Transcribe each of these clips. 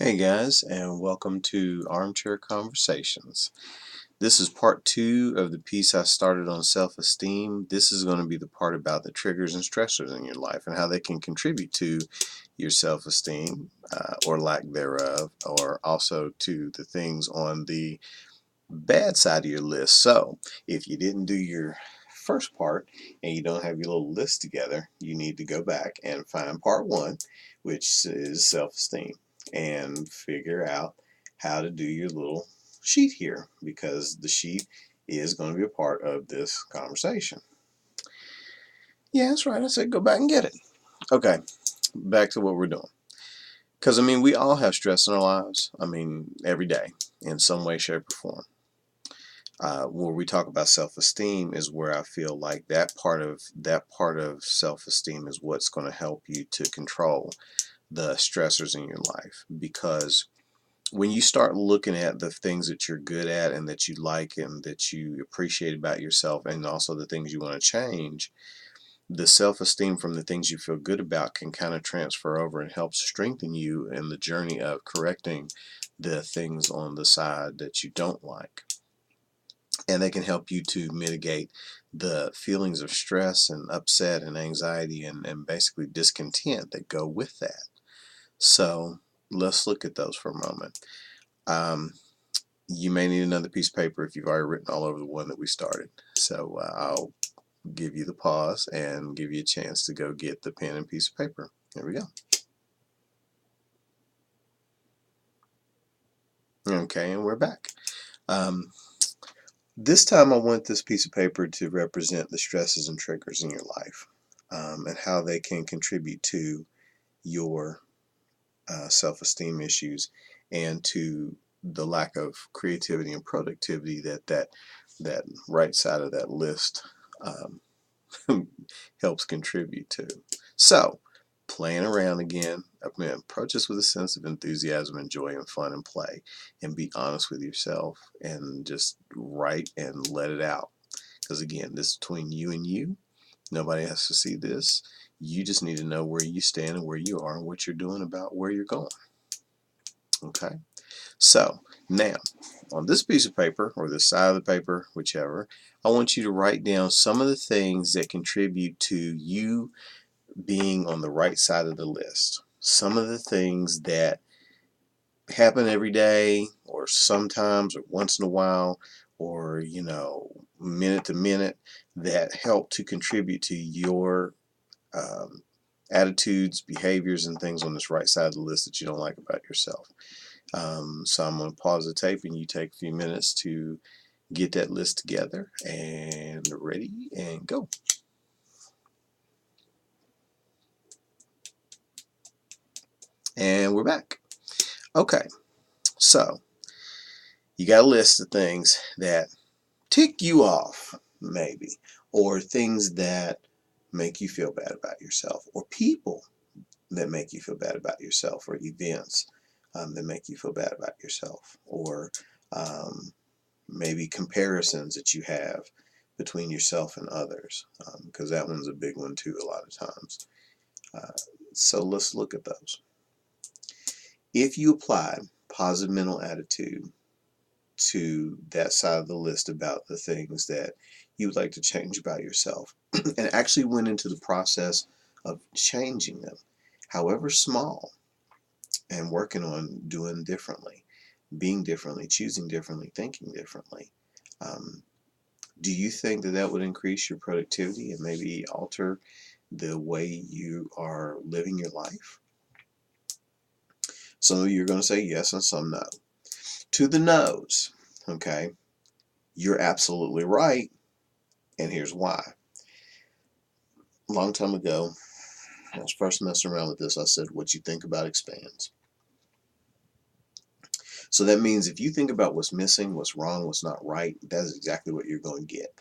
Hey guys, and welcome to Armchair Conversations. This is part two of the piece I started on self-esteem. This is going to be the part about the triggers and stressors in your life and how they can contribute to your self-esteem or lack thereof, or also to the things on the bad side of your list. So, if you didn't do your first part and you don't have your little list together, you need to go back and find part one, which is self-esteem, and figure out how to do your little sheet here, because the sheet is going to be a part of this conversation. Yeah, that's right. I said go back and get it. Okay, back to what we're doing. Because, we all have stress in our lives. Every day in some way, shape, or form. Where we talk about self-esteem is where I feel like that part of self-esteem is what's going to help you to control the stressors in your life. Because when you start looking at the things that you're good at and that you like and that you appreciate about yourself, and also the things you want to change, the self-esteem from the things you feel good about can kind of transfer over and help strengthen you in the journey of correcting the things on the side that you don't like. And they can help you to mitigate the feelings of stress and upset and anxiety and basically discontent that go with that. So let's look at those for a moment. You may need another piece of paper if you've already written all over the one that we started. So I'll give you the pause and give you a chance to go get the pen and piece of paper. There we go. Okay, and we're back. Um, this time I want this piece of paper to represent the stresses and triggers in your life, and how they can contribute to your self-esteem issues and to the lack of creativity and productivity that right side of that list um, helps contribute to. So, playing around again, approach this with a sense of enthusiasm and joy and fun and play, and be honest with yourself and just write and let it out. Because again, this is between you and you. Nobody has to see this. You just need to know where you stand and where you are and what you're doing about where you're going. Okay? So, now, on this piece of paper, or this side of the paper, whichever, I want you to write down some of the things that contribute to you being on the right side of the list. Some of the things that happen every day, or sometimes, or once in a while, or, minute to minute, that help to contribute to your um, attitudes, behaviors, and things on this right side of the list that you don't like about yourself. So I'm going to pause the tape and you take a few minutes to get that list together and ready and go. And we're back. Okay, so you got a list of things that tick you off, maybe, or things that make you feel bad about yourself, or people that make you feel bad about yourself, or events that make you feel bad about yourself, or um, maybe comparisons that you have between yourself and others, because that one's a big one too a lot of times. Uh, so let's look at those. If you apply positive mental attitude to that side of the list about the things that you would like to change about yourself, and actually went into the process of changing them, however small, and working on doing differently, being differently, choosing differently, thinking differently, um, do you think that that would increase your productivity and maybe alter the way you are living your life? Some of you are going to say yes and some no. To the no's, okay, you're absolutely right, and here's why. A long time ago, when I was first messing around with this, I said, what you think about expands. So that means if you think about what's missing, what's wrong, what's not right, that is exactly what you're going to get.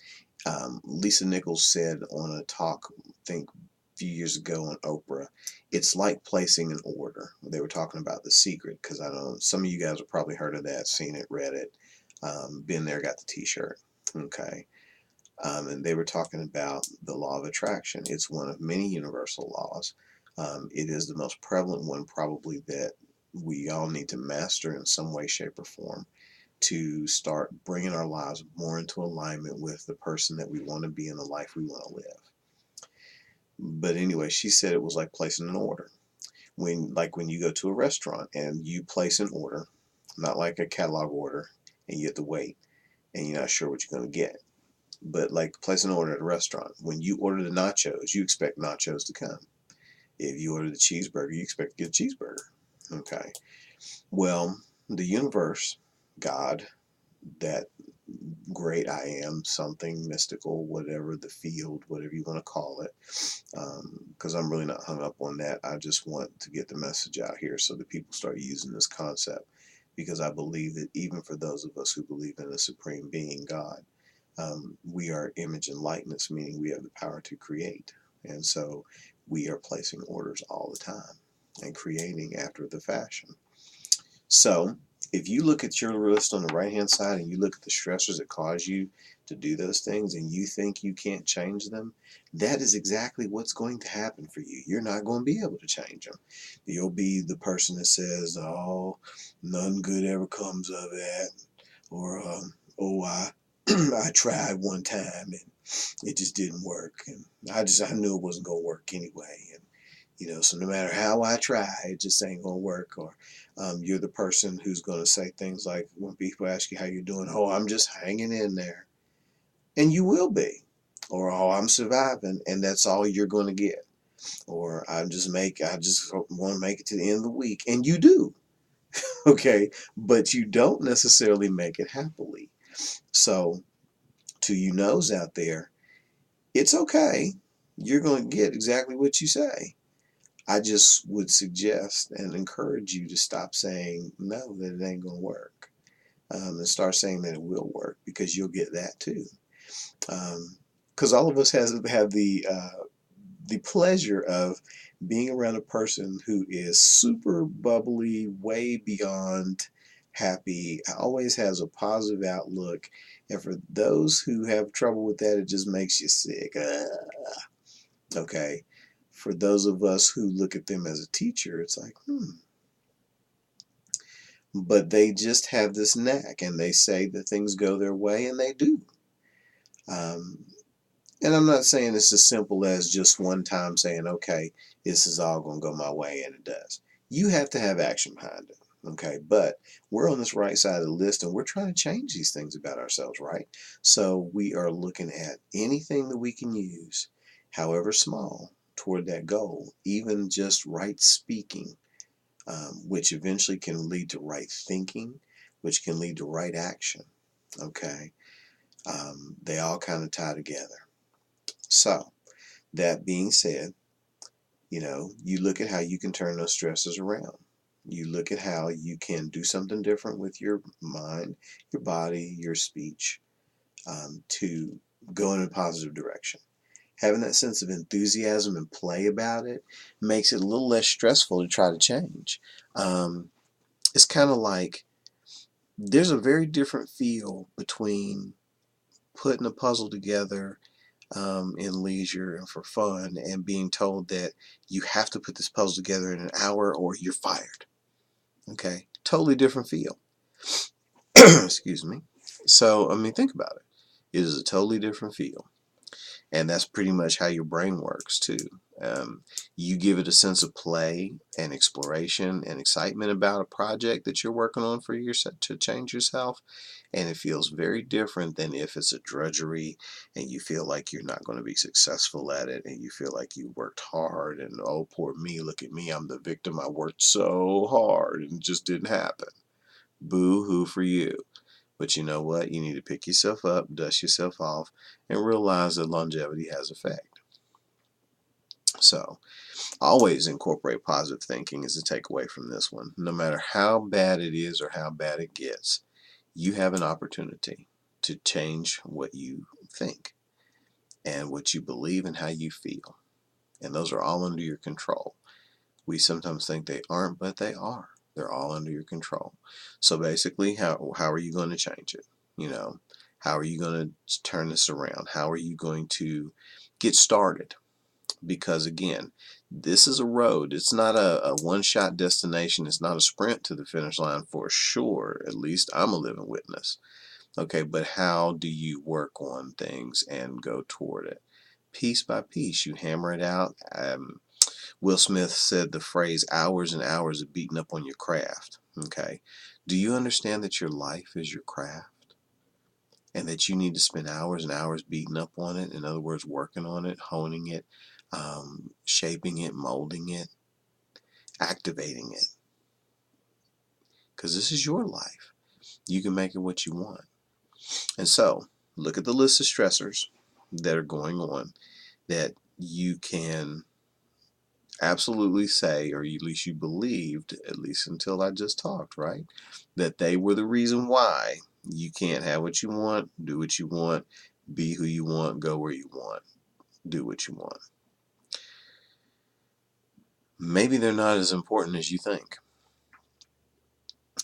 Lisa Nichols said on a talk, I think a few years ago on Oprah, it's like placing an order. They were talking about The Secret, because I know some of you guys have probably heard of that, seen it, read it, been there, got the t-shirt. Okay. And they were talking about the law of attraction. It's one of many universal laws. It is the most prevalent one probably that we all need to master in some way, shape, or form to start bringing our lives more into alignment with the person that we want to be and the life we want to live. But anyway, she said it was like placing an order. When you go to a restaurant and you place an order, not like a catalog order, and you have to wait and you're not sure what you're going to get. But like place an order at a restaurant. When you order the nachos, you expect nachos to come. If you order the cheeseburger, you expect to get a cheeseburger. Okay. Well, the universe, God, that great I am, something mystical, whatever, the field, whatever you want to call it, because I'm really not hung up on that. I just want to get the message out here so that people start using this concept, because I believe that even for those of us who believe in a supreme being, God, we are image and likeness, meaning we have the power to create. And so we are placing orders all the time and creating after the fashion. So if you look at your list on the right hand side and you look at the stressors that cause you to do those things and you think you can't change them, that is exactly what's going to happen for you. You're not going to be able to change them. You'll be the person that says, "Oh, none good ever comes of that," or "Oh, I tried one time and it just didn't work, and I knew it wasn't going to work anyway." And so no matter how I try, it just ain't gonna work. Or you're the person who's gonna say things like, when people ask you how you're doing, "Oh, I'm just hanging in there," and you will be. Or, "Oh, I'm surviving," and that's all you're gonna get. Or, I just want to make it to the end of the week," and you do. Okay, but you don't necessarily make it happily. So, to you knows out there, it's okay. You're gonna get exactly what you say. I just would suggest and encourage you to stop saying no, that it ain't going to work, and start saying that it will work, because you'll get that too. Because all of us have the pleasure of being around a person who is super bubbly, way beyond happy, always has a positive outlook. And for those who have trouble with that, it just makes you sick. Okay. For those of us who look at them as a teacher, it's like, But they just have this knack, and they say that things go their way, and they do. Um, and I'm not saying it's as simple as just one time saying, "Okay, this is all going to go my way," and it does. You have to have action behind it. Okay. But we're on this right side of the list, and we're trying to change these things about ourselves, right? So we are looking at anything that we can use, however small, toward that goal, even just right speaking, which eventually can lead to right thinking, which can lead to right action. Okay. They all kind of tie together. So, that being said, you look at how you can turn those stresses around. You look at how you can do something different with your mind, your body, your speech, to go in a positive direction. Having that sense of enthusiasm and play about it makes it a little less stressful to try to change. It's kind of like, there's a very different feel between putting a puzzle together in leisure and for fun, and being told that you have to put this puzzle together in an hour or you're fired. Okay, totally different feel. Excuse me. So, I mean, think about it. It is a totally different feel. And that's pretty much how your brain works too. You give it a sense of play and exploration and excitement about a project that you're working on for yourself to change yourself, and it feels very different than if it's a drudgery and you feel like you're not going to be successful at it, and you feel like you worked hard and, "Oh, poor me, look at me, I'm the victim, I worked so hard and it just didn't happen." Boo hoo for you. But you know what? You need to pick yourself up, dust yourself off, and realize that longevity has effect. So, always incorporate positive thinking as a takeaway from this one. No matter how bad it is or how bad it gets, you have an opportunity to change what you think and what you believe and how you feel. And those are all under your control. We sometimes think they aren't, but they are. They're all under your control. So basically, how are you going to change it? You know, how are you going to turn this around? How are you going to get started? Because again, this is a road. It's not a one-shot destination. It's not a sprint to the finish line for sure. At least I'm a living witness. Okay, but how do you work on things and go toward it? Piece by piece, you hammer it out. Will Smith said the phrase hours and hours of beating up on your craft. Okay, do you understand that your life is your craft? And that you need to spend hours and hours beating up on it. In other words, working on it, honing it, shaping it, molding it, activating it. Because this is your life. You can make it what you want. And so, look at the list of stressors that are going on that you can absolutely say, or at least you believed, at least until I just talked, right? That they were the reason why you can't have what you want, do what you want, be who you want, go where you want, do what you want. Maybe they're not as important as you think.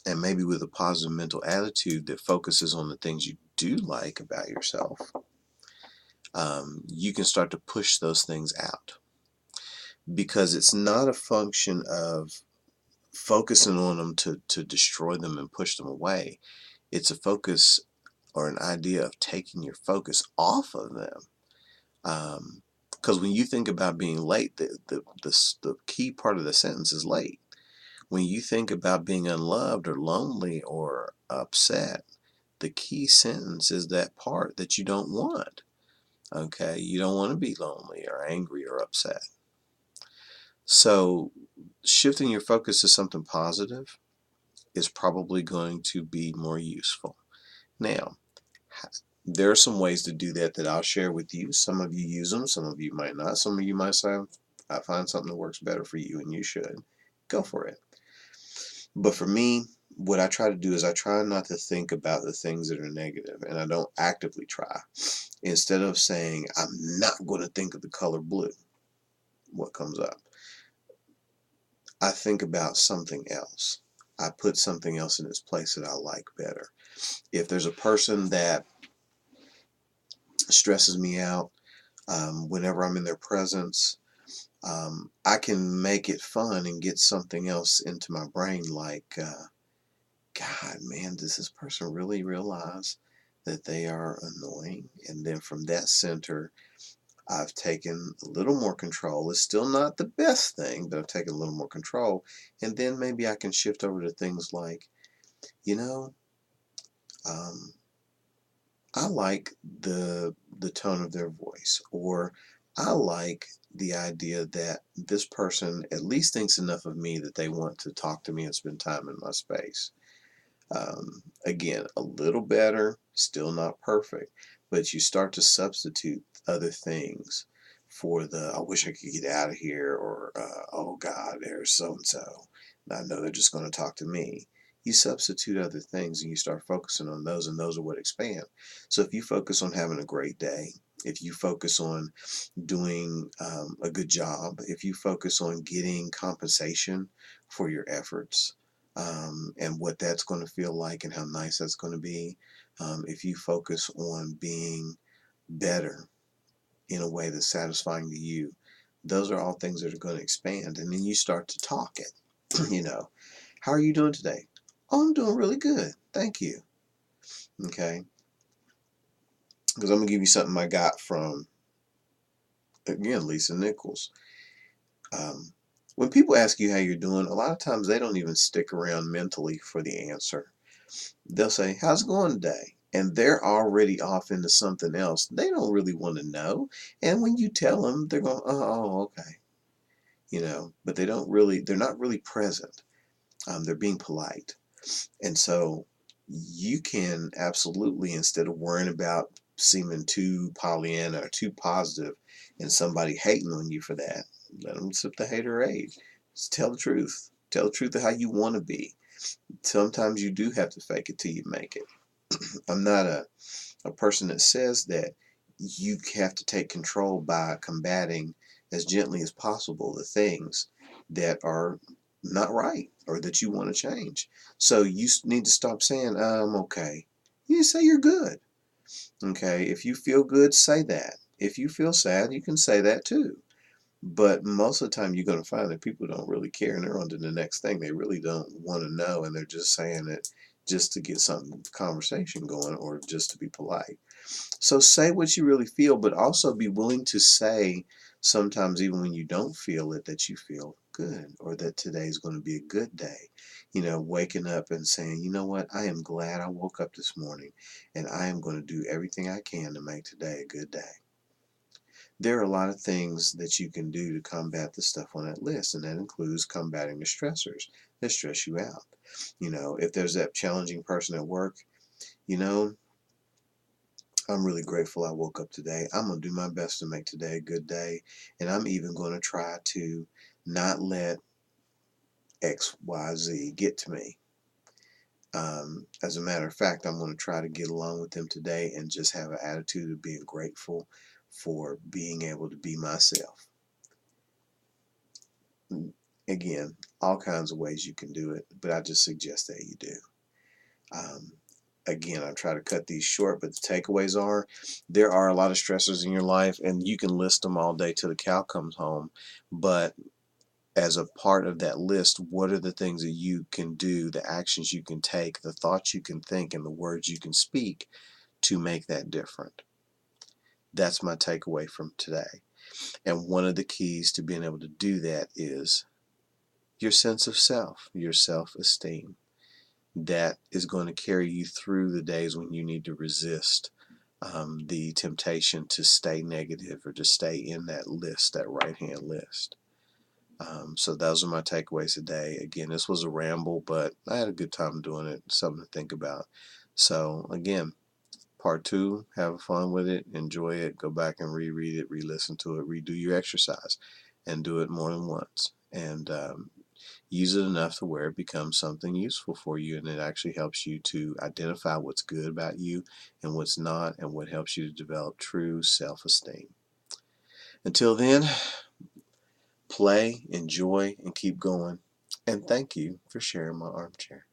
And maybe with a positive mental attitude that focuses on the things you do like about yourself, you can start to push those things out. Because it's not a function of focusing on them to destroy them and push them away. It's a focus or an idea of taking your focus off of them. Because when you think about being late, the key part of the sentence is late. When you think about being unloved or lonely or upset, the key sentence is that part that you don't want. Okay, you don't want to be lonely or angry or upset. So shifting your focus to something positive is probably going to be more useful. Now, there are some ways to do that I'll share with you. Some of you use them, some of you might not. Some of you might say, I find something that works better for you, and you should. Go for it. But for me, what I try to do is I try not to think about the things that are negative, and I don't actively try. Instead of saying, I'm not going to think of the color blue, what comes up? I think about something else. I put something else in its place that I like better. If there's a person that stresses me out, whenever I'm in their presence, I can make it fun and get something else into my brain like, God, man, does this person really realize that they are annoying? And then from that center, I've taken a little more control. It's still not the best thing, but I've taken a little more control. And then maybe I can shift over to things like, you know, um, I like the tone of their voice, or I like the idea that this person at least thinks enough of me that they want to talk to me and spend time in my space. Again, a little better, still not perfect, but you start to substitute other things for the I wish I could get out of here, or oh God, there's so and so. I know they're just going to talk to me. You substitute other things and you start focusing on those, and those are what expand. So if you focus on having a great day, if you focus on doing a good job, if you focus on getting compensation for your efforts, and what that's going to feel like and how nice that's going to be, if you focus on being better in a way that's satisfying to you, those are all things that are going to expand. And then you start to talk it. You know, how are you doing today? Oh, I'm doing really good. Thank you. Okay. Because I'm going to give you something I got from, again, Lisa Nichols. Um, when people ask you how you're doing, a lot of times they don't even stick around mentally for the answer. They'll say, how's it going today? And they're already off into something else. They don't really want to know. And when you tell them, they're going, okay. But they're not really present. They're being polite. And so you can absolutely, instead of worrying about seeming too Pollyanna or too positive and somebody hating on you for that, let them sip the haterade. Just tell the truth. Tell the truth of how you want to be. Sometimes you do have to fake it till you make it. I'm not a person that says that you have to take control by combating as gently as possible the things that are not right or that you want to change. So you need to stop saying, I'm okay. You say you're good. Okay. If you feel good, say that. If you feel sad, you can say that too. But most of the time, you're going to find that people don't really care and they're on to the next thing. They really don't want to know, and they're just saying it just to get some conversation going or just to be polite. So say what you really feel, but also be willing to say sometimes, even when you don't feel it, that you feel good or that today's going to be a good day. You know, waking up and saying, you know what, I am glad I woke up this morning and I am going to do everything I can to make today a good day. There are a lot of things that you can do to combat the stuff on that list, and that includes combating the stressors that stress you out. You know, if there's that challenging person at work, you know, I'm really grateful I woke up today. I'm going to do my best to make today a good day, and I'm even going to try to not let XYZ get to me. As a matter of fact, I'm going to try to get along with them today and just have an attitude of being grateful for being able to be myself. Again, all kinds of ways you can do it, but I just suggest that you do. Um, again, I try to cut these short, but the takeaways are there are a lot of stressors in your life, and you can list them all day till the cow comes home. But as a part of that list, what are the things that you can do, the actions you can take, the thoughts you can think, and the words you can speak to make that different? That's my takeaway from today. And one of the keys to being able to do that is your sense of self, your self-esteem. That is going to carry you through the days when you need to resist the temptation to stay negative or to stay in that list, that right hand list. So those are my takeaways today. Again, this was a ramble, but I had a good time doing it. Something to think about. So again, part two, have fun with it, enjoy it, go back and reread it, re-listen to it, redo your exercise, and do it more than once. And use it enough to where it becomes something useful for you, and it actually helps you to identify what's good about you and what's not, and what helps you to develop true self-esteem. Until then, play, enjoy, and keep going. And thank you for sharing my armchair.